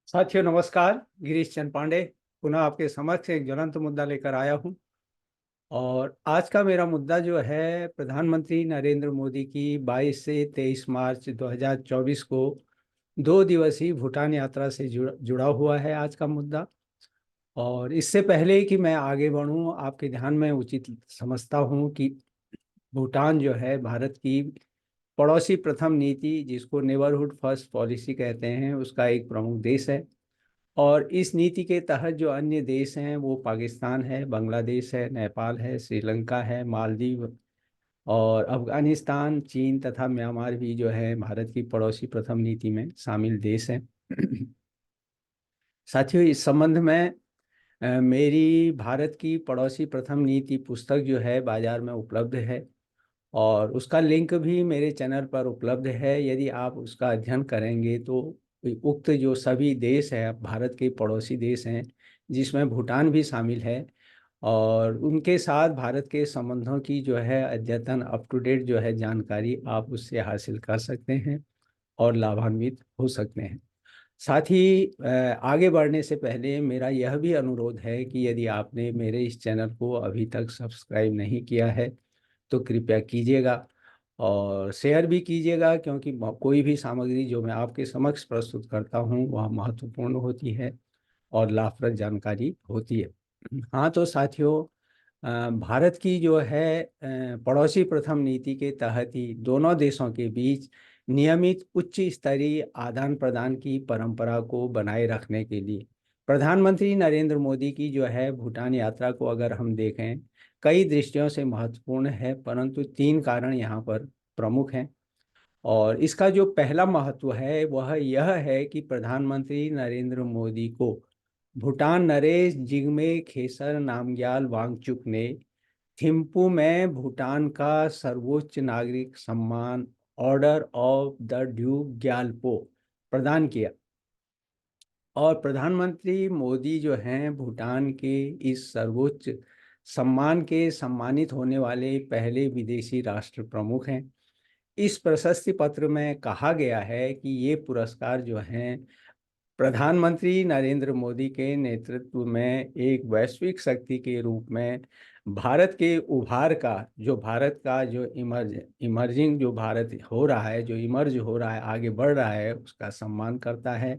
साथियों नमस्कार। गिरीश चंद पांडे पुनः आपके समक्ष एक ज्वलंत मुद्दा लेकर आया हूं। और आज का मेरा मुद्दा जो है प्रधानमंत्री नरेंद्र मोदी की 22 से 23 मार्च 2024 को 2 दिवसीय भूटान यात्रा से जुड़ा हुआ है आज का मुद्दा। और इससे पहले कि मैं आगे बढ़ूं, आपके ध्यान में उचित समझता हूं कि भूटान जो है भारत की पड़ोसी प्रथम नीति, जिसको नेबरहुड फर्स्ट पॉलिसी कहते हैं, उसका एक प्रमुख देश है। और इस नीति के तहत जो अन्य देश हैं वो पाकिस्तान है, बांग्लादेश है, नेपाल है, श्रीलंका है, मालदीव और अफगानिस्तान, चीन तथा म्यांमार भी जो है भारत की पड़ोसी प्रथम नीति में शामिल देश हैं। साथियों, इस संबंध में मेरी भारत की पड़ोसी प्रथम नीति पुस्तक जो है बाजार में उपलब्ध है और उसका लिंक भी मेरे चैनल पर उपलब्ध है। यदि आप उसका अध्ययन करेंगे तो उक्त जो सभी देश है भारत के पड़ोसी देश हैं, जिसमें भूटान भी शामिल है, और उनके साथ भारत के संबंधों की जो है अद्यतन अप टू डेट जो है जानकारी आप उससे हासिल कर सकते हैं और लाभान्वित हो सकते हैं। साथ ही आगे बढ़ने से पहले मेरा यह भी अनुरोध है कि यदि आपने मेरे इस चैनल को अभी तक सब्सक्राइब नहीं किया है तो कृपया कीजिएगा और शेयर भी कीजिएगा, क्योंकि कोई भी सामग्री जो मैं आपके समक्ष प्रस्तुत करता हूँ वह महत्वपूर्ण होती है और लाभप्रद जानकारी होती है। हाँ तो साथियों, भारत की जो है पड़ोसी प्रथम नीति के तहत ही दोनों देशों के बीच नियमित उच्च स्तरीय आदान प्रदान की परंपरा को बनाए रखने के लिए प्रधानमंत्री नरेंद्र मोदी की जो है भूटान यात्रा को अगर हम देखें, कई दृष्टियों से महत्वपूर्ण है, परंतु 3 कारण यहाँ पर प्रमुख हैं। और इसका जो पहला महत्व है वह यह है कि प्रधानमंत्री नरेंद्र मोदी को भूटान नरेश जिग्मे खेसर नामग्याल वांगचुक ने थिम्पू में भूटान का सर्वोच्च नागरिक सम्मान order of the Duke Gyalpo प्रदान किया। और प्रधानमंत्री मोदी जो हैं भूटान के इस सर्वोच्च सम्मान के सम्मानित होने वाले पहले विदेशी राष्ट्र प्रमुख हैं। इस प्रशस्ति पत्र में कहा गया है कि ये पुरस्कार जो हैं प्रधानमंत्री नरेंद्र मोदी के नेतृत्व में एक वैश्विक शक्ति के रूप में भारत के उभार का, जो भारत का जो इमर्जिंग जो भारत हो रहा है, जो इमर्ज हो रहा है, आगे बढ़ रहा है, उसका सम्मान करता है।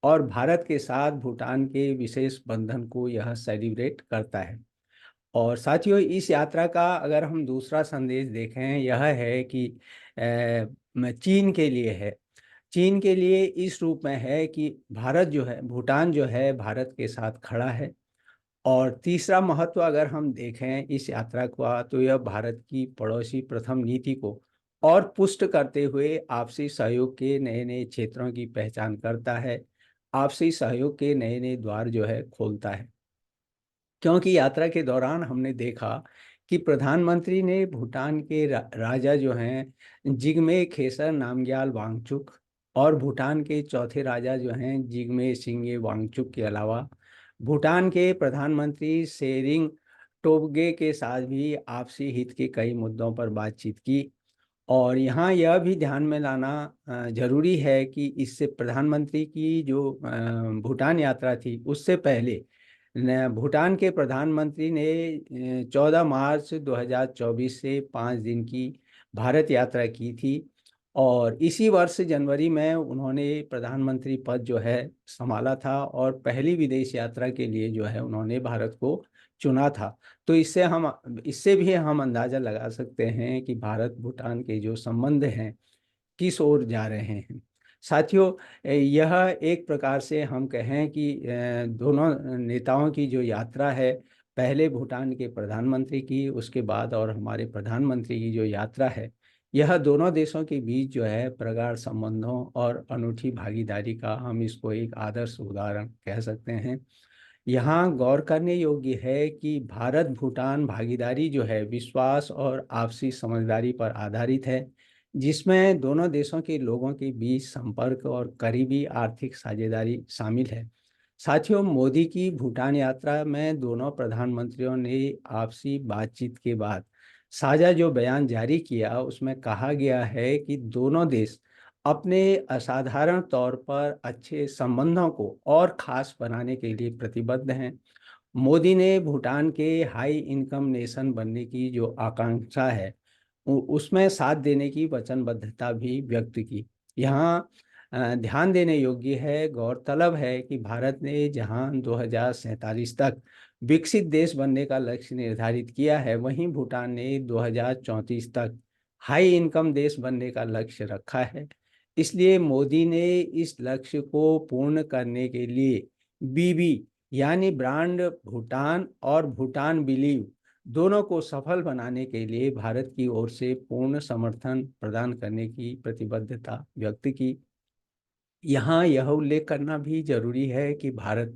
और भारत के साथ भूटान के विशेष बंधन को यह सेलिब्रेट करता है। और साथियों, इस यात्रा का अगर हम दूसरा संदेश देखें, यह है कि चीन के लिए है। चीन के लिए इस रूप में है कि भारत जो है, भूटान जो है भारत के साथ खड़ा है। और तीसरा महत्व अगर हम देखें इस यात्रा का, तो यह भारत की पड़ोसी प्रथम नीति को और पुष्ट करते हुए आपसी सहयोग के नए नए क्षेत्रों की पहचान करता है, आपसी सहयोग के नए नए द्वार जो है खोलता है। क्योंकि यात्रा के दौरान हमने देखा कि प्रधानमंत्री ने भूटान के राजा जो हैं जिग्मे खेसर नामग्याल वांगचुक और भूटान के चौथे राजा जो हैं जिग्मे सिंगे वांगचुक के अलावा भूटान के प्रधानमंत्री शेरिंग टोब्गे के साथ भी आपसी हित के कई मुद्दों पर बातचीत की। और यहाँ यह भी ध्यान में लाना जरूरी है कि इससे प्रधानमंत्री की जो भूटान यात्रा थी उससे पहले भूटान के प्रधानमंत्री ने 14 मार्च 2024 से 5 दिन की भारत यात्रा की थी। और इसी वर्ष जनवरी में उन्होंने प्रधानमंत्री पद जो है संभाला था और पहली विदेश यात्रा के लिए जो है उन्होंने भारत को चुना था। तो इससे भी हम अंदाजा लगा सकते हैं कि भारत भूटान के जो संबंध हैं किस ओर जा रहे हैं। साथियों, यह एक प्रकार से हम कहें कि दोनों नेताओं की जो यात्रा है, पहले भूटान के प्रधानमंत्री की, उसके बाद और हमारे प्रधानमंत्री की जो यात्रा है, यह दोनों देशों के बीच जो है प्रगाढ़ संबंधों और अनूठी भागीदारी का हम इसको एक आदर्श उदाहरण कह सकते हैं। यहाँ गौर करने योग्य है कि भारत भूटान भागीदारी जो है विश्वास और आपसी समझदारी पर आधारित है, जिसमें दोनों देशों के लोगों के बीच संपर्क और करीबी आर्थिक साझेदारी शामिल है। साथियों, मोदी की भूटान यात्रा में दोनों प्रधानमंत्रियों ने आपसी बातचीत के बाद साझा जो बयान जारी किया उसमें कहा गया है कि दोनों देश अपने असाधारण तौर पर अच्छे संबंधों को और खास बनाने के लिए प्रतिबद्ध हैं। मोदी ने भूटान के हाई इनकम नेशन बनने की जो आकांक्षा है उसमें साथ देने की वचनबद्धता भी व्यक्त की। यहाँ ध्यान देने योग्य है, गौरतलब है कि भारत ने जहां 2047 तक विकसित देश बनने का लक्ष्य निर्धारित किया है, वहीं भूटान ने 2034 तक हाई इनकम देश बनने का लक्ष्य रखा है। इसलिए मोदी ने इस लक्ष्य को पूर्ण करने के लिए बीबी यानी ब्रांड भूटान और भूटान बिलीव दोनों को सफल बनाने के लिए भारत की ओर से पूर्ण समर्थन प्रदान करने की प्रतिबद्धता व्यक्त की। यहाँ यह उल्लेख करना भी जरूरी है कि भारत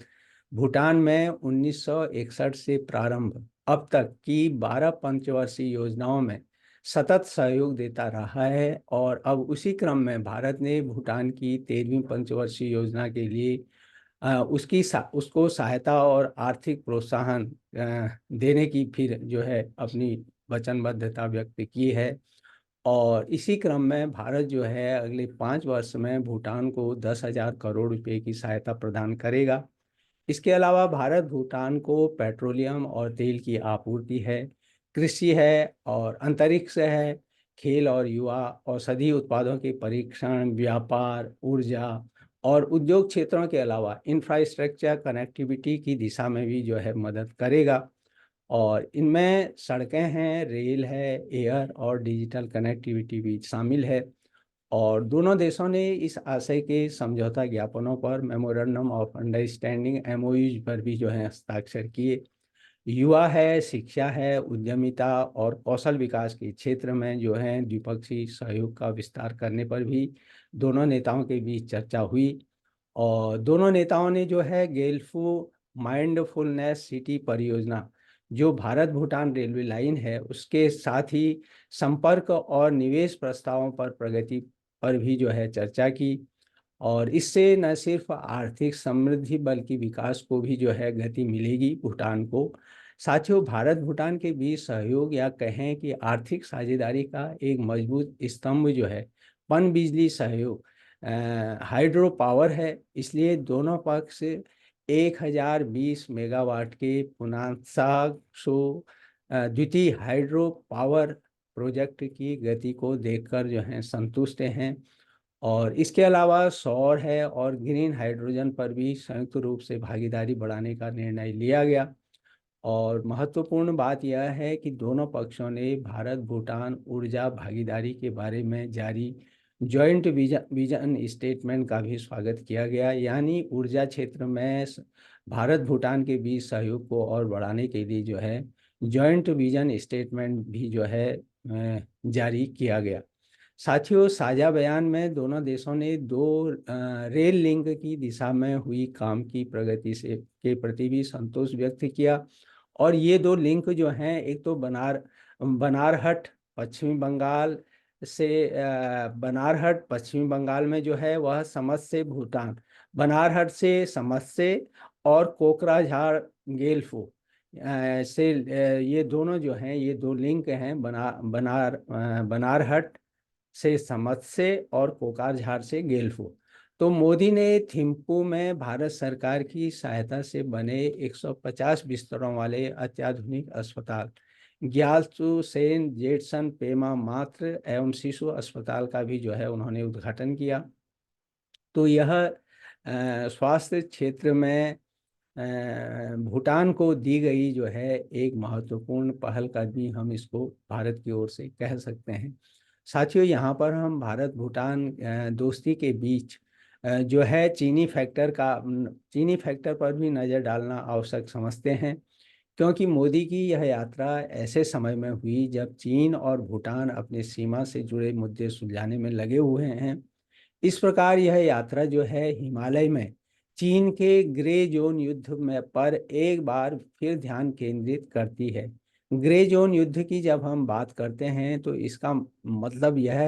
भूटान में 1961 से प्रारंभ अब तक की 12 पंचवर्षीय योजनाओं में सतत सहयोग देता रहा है, और अब उसी क्रम में भारत ने भूटान की 13वीं पंचवर्षीय योजना के लिए उसको सहायता और आर्थिक प्रोत्साहन देने की फिर जो है अपनी वचनबद्धता व्यक्त की है। और इसी क्रम में भारत जो है अगले 5 वर्ष में भूटान को 10,000 करोड़ रुपए की सहायता प्रदान करेगा। इसके अलावा भारत भूटान को पेट्रोलियम और तेल की आपूर्ति है, कृषि है और अंतरिक्ष है, खेल और युवा, औषधि उत्पादों के परीक्षण, व्यापार, ऊर्जा और उद्योग क्षेत्रों के अलावा इंफ्रास्ट्रक्चर कनेक्टिविटी की दिशा में भी जो है मदद करेगा। और इनमें सड़कें हैं, रेल है, एयर और डिजिटल कनेक्टिविटी भी शामिल है। और दोनों देशों ने इस आशय के समझौता ज्ञापनों पर मेमोरेंडम ऑफ अंडरस्टैंडिंग एमओयूज पर भी जो है हस्ताक्षर किए। युवा है, शिक्षा है, उद्यमिता और कौशल विकास के क्षेत्र में जो है द्विपक्षीय सहयोग का विस्तार करने पर भी दोनों नेताओं के बीच चर्चा हुई। और दोनों नेताओं ने जो है गेल्फू माइंडफुलनेस सिटी परियोजना, जो भारत भूटान रेलवे लाइन है, उसके साथ ही संपर्क और निवेश प्रस्तावों पर प्रगति पर भी जो है चर्चा की। और इससे न सिर्फ आर्थिक समृद्धि बल्कि विकास को भी जो है गति मिलेगी भूटान को। साथियों, भारत भूटान के बीच सहयोग या कहें कि आर्थिक साझेदारी का एक मजबूत स्तंभ जो है पनबिजली सहयोग हाइड्रो पावर है। इसलिए दोनों पक्ष 1020 मेगावाट के पुनासागसो द्वितीय हाइड्रो पावर प्रोजेक्ट की गति को देखकर जो है संतुष्ट हैं। और इसके अलावा सौर है और ग्रीन हाइड्रोजन पर भी संयुक्त रूप से भागीदारी बढ़ाने का निर्णय लिया गया। और महत्वपूर्ण बात यह है कि दोनों पक्षों ने भारत भूटान ऊर्जा भागीदारी के बारे में जारी जॉइंट विजन स्टेटमेंट का भी स्वागत किया गया। यानी ऊर्जा क्षेत्र में भारत भूटान के बीच सहयोग को और बढ़ाने के लिए जो है जॉइंट विजन स्टेटमेंट भी जो है जारी किया गया। साथियों, साझा बयान में दोनों देशों ने रेल लिंक की दिशा में हुई काम की प्रगति से के प्रति भी संतोष व्यक्त किया। और ये दो लिंक जो हैं, एक तो बनारहट पश्चिमी बंगाल बनारहट पश्चिमी बंगाल में जो है वह समझ से भूटान, बनारहट से समझ से, और कोकराझार गेल्फो से ये दोनों जो हैं, ये दो लिंक हैं बनारहट से समझ से और कोकराझार से गेल्फो। तो मोदी ने थिम्पू में भारत सरकार की सहायता से बने 150 बिस्तरों वाले अत्याधुनिक अस्पताल ग्याल्सू सेन जेटसन पेमा मातृ एवं शिशु अस्पताल का भी जो है उन्होंने उद्घाटन किया। तो यह स्वास्थ्य क्षेत्र में भूटान को दी गई जो है एक महत्वपूर्ण पहल कदमी हम इसको भारत की ओर से कह सकते हैं। साथियों, यहाँ पर हम भारत भूटान दोस्ती के बीच जो है चीनी फैक्टर पर भी नज़र डालना आवश्यक समझते हैं, क्योंकि मोदी की यह यात्रा ऐसे समय में हुई जब चीन और भूटान अपने सीमा से जुड़े मुद्दे सुलझाने में लगे हुए हैं। इस प्रकार यह यात्रा जो है हिमालय में चीन के ग्रे जोन युद्ध में पर एक बार फिर ध्यान केंद्रित करती है। ग्रे जोन युद्ध की जब हम बात करते हैं तो इसका मतलब यह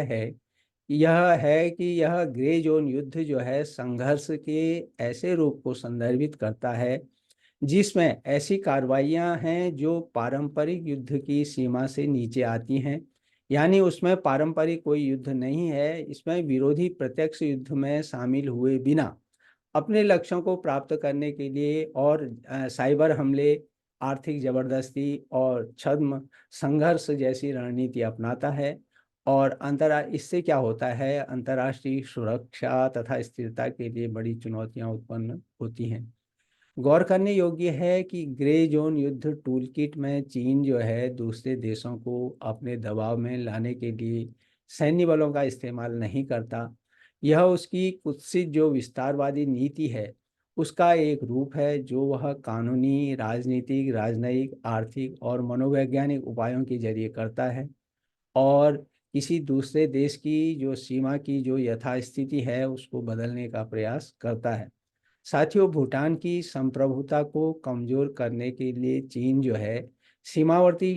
है कि यह ग्रे जोन युद्ध जो है संघर्ष के ऐसे रूप को संदर्भित करता है जिसमें ऐसी कार्रवाइयां हैं जो पारंपरिक युद्ध की सीमा से नीचे आती हैं, यानी उसमें पारंपरिक कोई युद्ध नहीं है, इसमें विरोधी प्रत्यक्ष युद्ध में शामिल हुए बिना अपने लक्ष्यों को प्राप्त करने के लिए और साइबर हमले, आर्थिक जबरदस्ती और छद्म संघर्ष जैसी रणनीति अपनाता है। और इससे क्या होता है, अंतर्राष्ट्रीय सुरक्षा तथा स्थिरता के लिए बड़ी चुनौतियां उत्पन्न होती हैं। गौर करने योग्य है कि ग्रे जोन युद्ध टूलकिट में चीन जो है दूसरे देशों को अपने दबाव में लाने के लिए सैन्य बलों का इस्तेमाल नहीं करता। यह उसकी कुत्सित जो विस्तारवादी नीति है उसका एक रूप है, जो वह कानूनी, राजनीतिक, राजनयिक, आर्थिक और मनोवैज्ञानिक उपायों के जरिए करता है और किसी दूसरे देश की जो सीमा की जो यथास्थिति है उसको बदलने का प्रयास करता है। साथियों, भूटान की संप्रभुता को कमजोर करने के लिए चीन जो है सीमावर्ती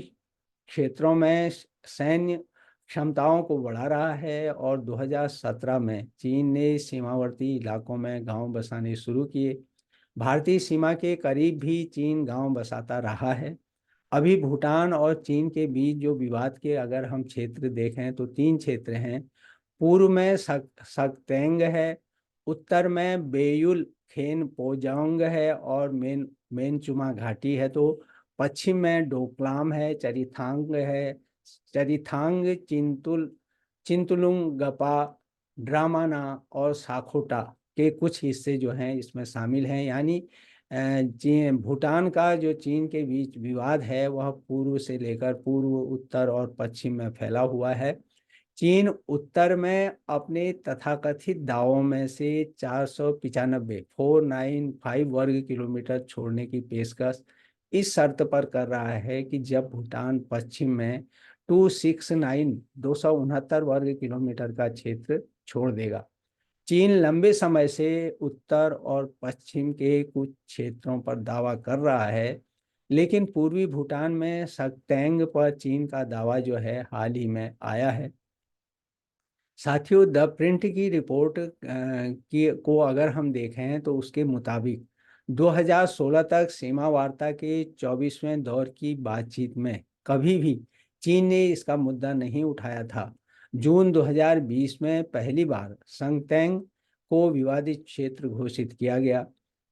क्षेत्रों में सैन्य क्षमताओं को बढ़ा रहा है और 2017 में चीन ने सीमावर्ती इलाकों में गांव बसाने शुरू किए। भारतीय सीमा के करीब भी चीन गांव बसाता रहा है। अभी भूटान और चीन के बीच जो विवाद के अगर हम क्षेत्र देखें तो 3 क्षेत्र हैं। पूर्व में सकतेंग है, उत्तर में बेयुल खेन पोजांग है और मेनचुमा घाटी है, तो पश्चिम में डोकलाम है, चरिथांग, चिंतलुंगपा, ड्रामाना और साखोटा के कुछ हिस्से जो हैं इसमें शामिल हैं। यानी भूटान का जो चीन के बीच विवाद है वह पूर्व से लेकर पूर्व, उत्तर और पश्चिम में फैला हुआ है। चीन उत्तर में अपने तथाकथित दावों में से 495 वर्ग किलोमीटर छोड़ने की पेशकश इस शर्त पर कर रहा है कि जब भूटान पश्चिम में 269 वर्ग किलोमीटर का क्षेत्र छोड़ देगा। चीन लंबे समय से उत्तर और पश्चिम के कुछ क्षेत्रों पर दावा कर रहा है, लेकिन पूर्वी भूटान में सकतैंग पर चीन का दावा जो है हाल ही में आया है। साथियों, द प्रिंट की रिपोर्ट की को अगर हम देखें तो उसके मुताबिक 2016 तक सीमा वार्ता के 24वें दौर की बातचीत में कभी भी चीन ने इसका मुद्दा नहीं उठाया था। जून 2020 में पहली बार संगतेंग को विवादित क्षेत्र घोषित किया गया।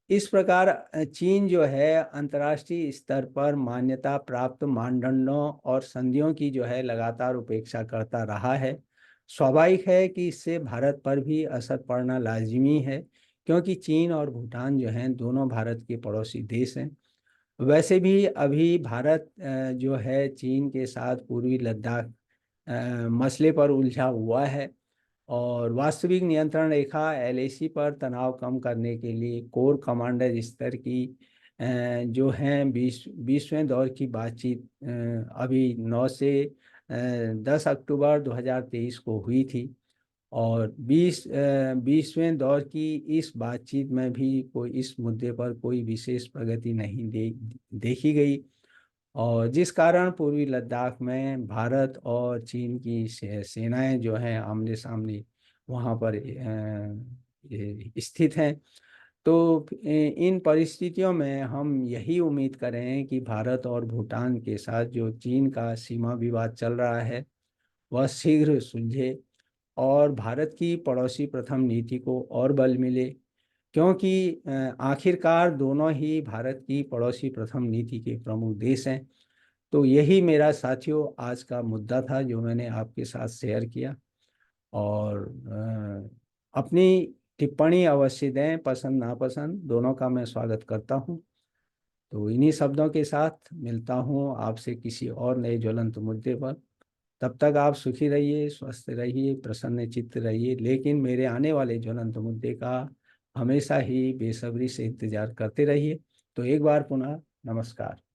इस प्रकार चीन जो है अंतर्राष्ट्रीय स्तर पर मान्यता प्राप्त मानदंडों और संधियों की जो है लगातार उपेक्षा करता रहा है। स्वाभाविक है कि इससे भारत पर भी असर पड़ना लाजिमी है, क्योंकि चीन और भूटान जो हैं दोनों भारत के पड़ोसी देश हैं। वैसे भी अभी भारत जो है चीन के साथ पूर्वी लद्दाख मसले पर उलझा हुआ है और वास्तविक नियंत्रण रेखा एलएसी पर तनाव कम करने के लिए कोर कमांडर स्तर की जो हैं 20वें दौर की बातचीत अभी 9 से 10 अक्टूबर 2023 को हुई थी और 20वें दौर की इस बातचीत में भी कोई इस मुद्दे पर कोई विशेष प्रगति नहीं देखी गई और जिस कारण पूर्वी लद्दाख में भारत और चीन की सेनाएं जो हैं आमने सामने वहाँ पर स्थित हैं। तो इन परिस्थितियों में हम यही उम्मीद करें कि भारत और भूटान के साथ जो चीन का सीमा विवाद चल रहा है वह शीघ्र सुलझे और भारत की पड़ोसी प्रथम नीति को और बल मिले, क्योंकि आखिरकार दोनों ही भारत की पड़ोसी प्रथम नीति के प्रमुख देश हैं। तो यही मेरा साथियों आज का मुद्दा था जो मैंने आपके साथ शेयर किया और अपनी टिप्पणी अवश्य दें, पसंद नापसंद दोनों का मैं स्वागत करता हूं। तो इन्हीं शब्दों के साथ मिलता हूं आपसे किसी और नए ज्वलंत मुद्दे पर। तब तक आप सुखी रहिए, स्वस्थ रहिए, प्रसन्न चित्त रहिए, लेकिन मेरे आने वाले ज्वलंत मुद्दे का हमेशा ही बेसब्री से इंतजार करते रहिए। तो एक बार पुनः नमस्कार।